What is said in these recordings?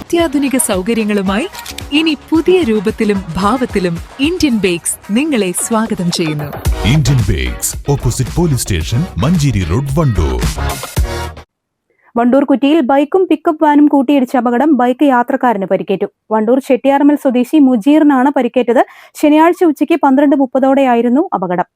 അത്യാധുനിക സൗകര്യങ്ങളുമായി ഇനി പുതിയ രൂപത്തിലും ഭാവത്തിലും ഇന്ത്യൻ ബേക്സ് നിങ്ങളെ സ്വാഗതം ചെയ്യുന്നു. Indian bakes, opposite police station, Manjeri road, Wandoor. Wandoor കുറ്റിയിൽ ബൈക്കും പിക്കപ്പ് വാനും കൂട്ടിയിടിച്ച അപകടം. ബൈക്ക് യാത്രക്കാരന് പരിക്കേറ്റു. വണ്ടൂർ ചെട്ടിയാർമൽ സ്വദേശി മുജീറിനാണ് പരിക്കേറ്റത്. ശനിയാഴ്ച ഉച്ചയ്ക്ക് 12:30 അപകടം.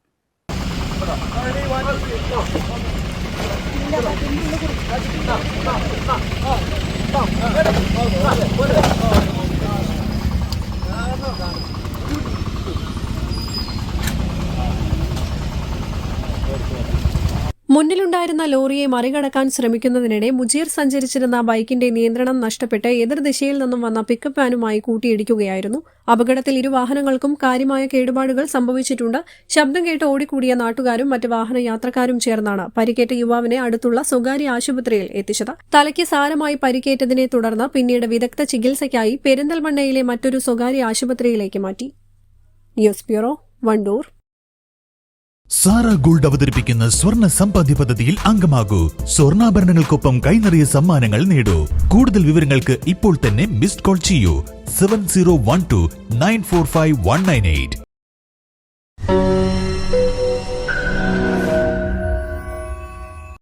മുന്നിലുണ്ടായിരുന്ന ലോറിയെ മറികടക്കാൻ ശ്രമിക്കുന്നതിനിടെ മുജീർ സഞ്ചരിച്ചിരുന്ന ബൈക്കിന്റെ നിയന്ത്രണം നഷ്ടപ്പെട്ട് എതിർദിശയിൽ നിന്നും വന്ന പിക്കപ്പ് വാനുമായി കൂട്ടിയിടിക്കുകയായിരുന്നു. അപകടത്തിൽ ഇരു വാഹനങ്ങൾക്കും കാര്യമായ കേടുപാടുകൾ സംഭവിച്ചിട്ടുണ്ട്. ശബ്ദം കേട്ട് ഓടിക്കൂടിയ നാട്ടുകാരും മറ്റ് വാഹന യാത്രക്കാരും ചേർന്നാണ് പരിക്കേറ്റ യുവാവിനെ അടുത്തുള്ള സ്വകാര്യ ആശുപത്രിയിൽ എത്തിച്ചത്. തലയ്ക്ക് സാരമായി പരിക്കേറ്റതിനെ തുടർന്ന് പിന്നീട് വിദഗ്ധ ചികിത്സയ്ക്കായി പെരിന്തൽമണ്ണയിലെ മറ്റൊരു സ്വകാര്യ ആശുപത്രിയിലേക്ക് മാറ്റി. News bureau, Wandoor. Sara Gold അവതരിപ്പിക്കുന്ന സ്വർണ്ണ സമ്പാദ്യ പദ്ധതിയിൽ അംഗമാകൂ. സ്വർണ്ണാഭരണങ്ങൾക്കൊപ്പം കൈനിറിയ സമ്മാനങ്ങൾ നേടൂ. കൂടുതൽ വിവരങ്ങൾക്ക് ഇപ്പോൾ തന്നെ മിസ്ഡ് കോൾ ചെയ്യൂ. 7012 945 198.